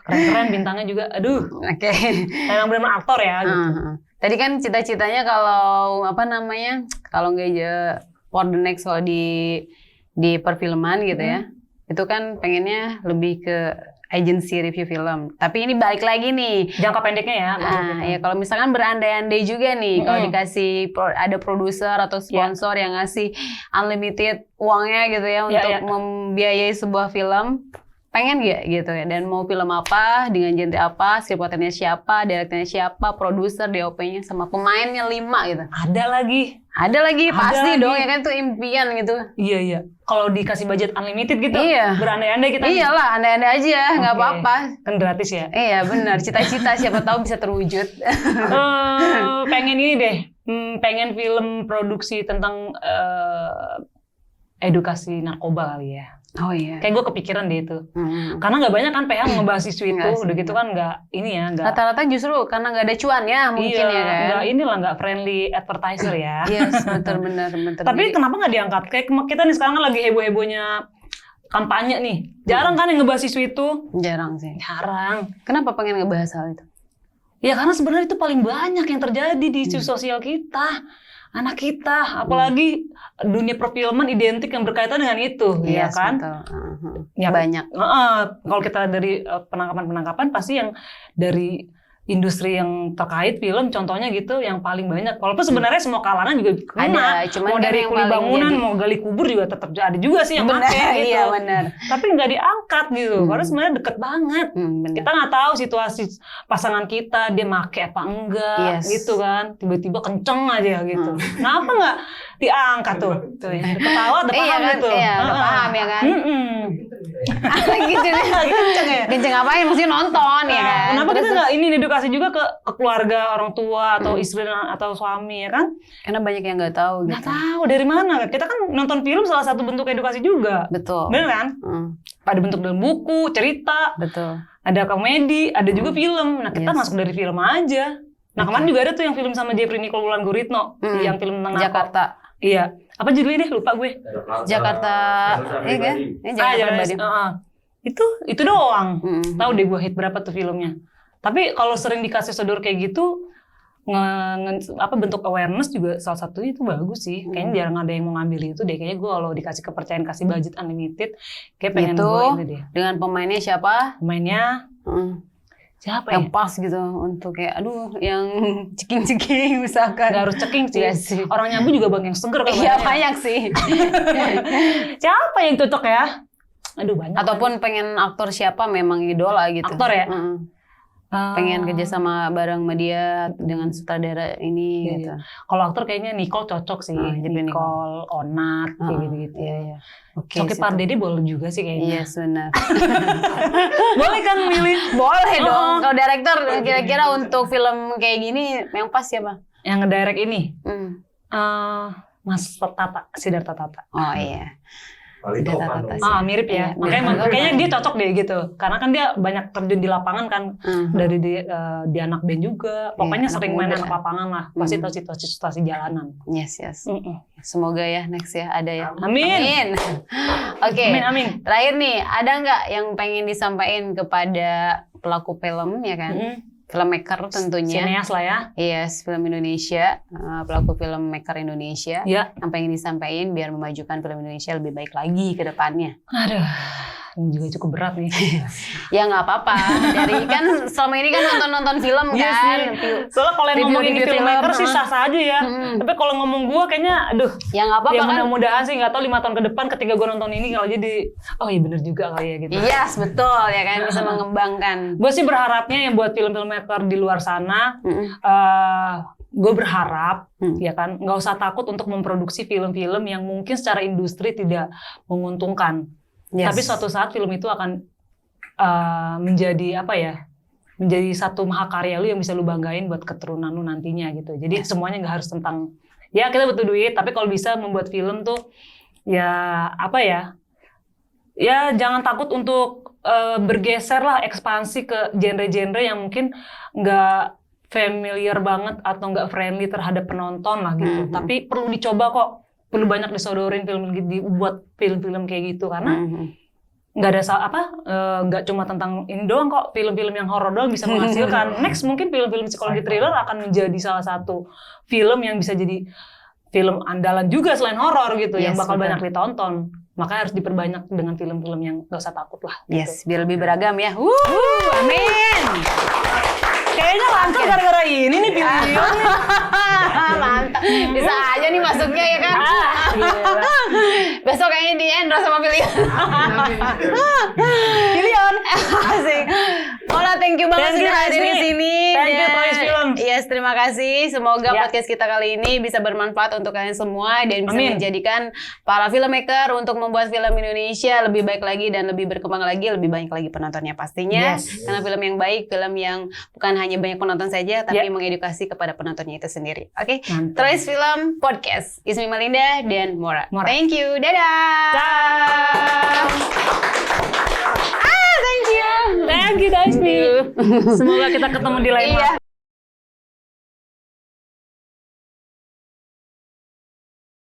keren-keren bintangnya juga, aduh. Oke. Memang benar aktor ya. Gitu. Tadi kan cita-citanya kalau kalau nggak for the next kalau di perfilman gitu ya, itu kan pengennya lebih ke agency review film. Tapi ini balik lagi nih. Jangka pendeknya ya. Ya kalau misalkan berandai-andai juga nih, kalau dikasih ada produser atau sponsor yang ngasih unlimited uangnya gitu ya untuk membiayai sebuah film, pengen gak gitu ya? Dan mau film apa, dengan genre apa, skriptonya siapa, direkturnya siapa, produser, DOP-nya, sama pemainnya 5 gitu. Ada lagi pasti dong ya kan, itu impian gitu. Iya. Kalau dikasih budget unlimited gitu, berandai-andai kita. Iyalah, andai-andai aja, nggak apa-apa. Kan gratis ya. Iya benar, cita-cita siapa tahu bisa terwujud. Pengen ini deh, pengen film produksi tentang edukasi narkoba kali ya. Oh iya. Kayak gue kepikiran deh itu. Karena nggak banyak kan PH ngebahas isu itu, udah gitu kan nggak ini ya. Rata-rata justru karena nggak ada cuan ya mungkin ya kan. Nggak friendly advertiser ya. Yes, benar. Tapi kenapa nggak diangkat? Kayak kita nih sekarang kan lagi heboh-hebohnya kampanye nih. Jarang kan yang ngebahas isu itu? Jarang sih. Jarang. Kenapa pengen ngebahas hal itu? Ya karena sebenarnya itu paling banyak yang terjadi di isu sosial kita. Anak kita, apalagi dunia perfilman identik yang berkaitan dengan itu, ya kan? Betul. Ya, banyak. Kalau kita dari penangkapan pasti yang dari industri yang terkait film, contohnya gitu, yang paling banyak. Walaupun sebenarnya semua kalangan juga kena. Mau dari kuli bangunan, mau gali kubur juga tetap ada juga sih yang pakai gitu. Iya benar. Tapi nggak diangkat gitu, karena sebenarnya deket banget. Kita nggak tahu situasi pasangan kita, dia make apa enggak, gitu kan. Tiba-tiba kenceng aja gitu. Kenapa nggak diangkat tuh? Ya. Ketawa udah paham gitu. Iya, udah paham ya kan. Gitu kenceng apain? Mesti nonton ya kan. Kenapa kita nggak ini edukasi juga ke keluarga, orang tua atau istri atau suami ya kan? Karena banyak yang nggak tahu. Nggak tahu dari mana. Kita kan nonton film salah satu bentuk edukasi juga. Betul. Bener kan? Ada bentuk dalam buku, cerita. Betul. Ada komedi, ada juga film. Nah kita masuk dari film aja. Nah kemarin juga ada tuh yang film sama Jeffrey Nicole Wulan Guritno, yang film tentang Jakarta. Iya. Apa judulnya deh? Lupa gue. Jakarta. Iya kan? Ini Jakarta. Itu doang. Tahu deh gue hit berapa tuh filmnya. Tapi kalau sering dikasih sodor kayak gitu, bentuk awareness juga salah satunya itu bagus sih. Kayaknya jarang ada yang mau ngambil itu deh. Kayaknya gue kalau dikasih kepercayaan kasih budget unlimited, kayak pengen Itu gue ini deh. dengan pemainnya siapa? Pemainnya siapa yang ya? pas gitu untuk kayak yang ceking-ceking misalkan. Gak harus ceking sih. Iya sih. Orang Nyabu juga bang yang seger kan. Iya banyak sih. Siapa yang cocok ya? Aduh banyak. Ataupun pengen aktor siapa memang idola gitu. Aktor ya? Pengen kerja sama bareng sama dia dengan sutradara ini Iya, gitu. Kalau aktor kayaknya Nicole cocok sih. jadi Nicole, Onat, kayak gitu-gitu. Iya. Oke. Coki Pardede boleh juga sih kayaknya. Iya benar. Boleh kan milih? Boleh dong. Kalau director kira-kira untuk film kayak gini yang pas siapa? Yang ngedirect ini? Mas Siddhartha Tata. Oh iya. Paling Siddhartha topan Tata dong. sih. Mirip ya. Iya, Makanya kayaknya dia cocok deh gitu. Karena kan dia banyak terjun di lapangan kan. Dari di anak band juga. Pokoknya Iya, sering anak main muda. anak lapangan lah. Pasti tahu situasi jalanan. Yes. Semoga ya next ya ada ya. Amin. Oke. Amin. Terakhir nih, ada nggak yang pengen disampaikan kepada pelaku film ya kan? Filmmaker tentunya. Sineas lah ya. Yes, film Indonesia, pelaku filmmaker Indonesia. Ya. Yang pengen disampaikan biar memajukan film Indonesia lebih baik lagi ke depannya. Aduh. Ini juga cukup berat nih. Ya nggak apa-apa. Dari kan selama ini kan nonton film Iya kan. sih. Soalnya kalau yang ngomongin Review filmmaker film, sih sah-sah aja ya. Tapi kalau ngomong gue kayaknya aduh. Ya nggak apa-apa Ya kan. mudah-mudahan sih nggak tahu 5 tahun ke depan ketika gue nonton ini kalau jadi oh iya bener juga kali ya gitu. Yes, betul ya kan bisa mengembangkan. Gue sih berharapnya yang buat film-filmmaker di luar sana, gue berharap ya kan nggak usah takut untuk memproduksi film-film yang mungkin secara industri tidak menguntungkan. Yes. Tapi suatu saat film itu akan menjadi apa ya? Menjadi satu mahakarya lu yang bisa lu banggain buat keturunan lu nantinya gitu. Jadi semuanya nggak harus tentang ya kita butuh duit, tapi kalau bisa membuat film tuh ya apa ya? Ya jangan takut untuk bergeser lah ekspansi ke genre-genre yang mungkin nggak familiar banget atau nggak friendly terhadap penonton lah gitu. Tapi perlu dicoba kok. Perlu banyak disodorin buat film-film kayak gitu karena nggak ada nggak cuma tentang ini doang kok, film-film yang horor doang bisa menghasilkan. Next mungkin film-film psikologi thriller akan menjadi salah satu film yang bisa jadi film andalan juga selain horor gitu yang bakal banyak ditonton. Makanya harus diperbanyak dengan film-film yang nggak usah takut lah. Gitu. Yes, biar lebih beragam ya. Amin. Kayaknya lancar gara-gara ini nih video nih. Mantap. Bisa aja nih masuknya ya kan. Besok kayaknya di endorse sama Pilion. Pilion. Asik. Ola, thank you banget sudah hadir ke sini. Thank you Toys Film. Yes, terima kasih. Semoga podcast kita kali ini bisa bermanfaat untuk kalian semua dan bisa menjadikan para filmmaker untuk membuat film Indonesia lebih baik lagi dan lebih berkembang lagi, lebih banyak lagi penontonnya pastinya. Karena film yang baik, film yang bukan hanya banyak penonton saja, tapi mengedukasi kepada penontonnya itu sendiri. Oke, Toys Film Podcast. Ismi Malinda dan Mora. Thank you. Dadah. Thank you guys. Semoga kita ketemu di lain waktu.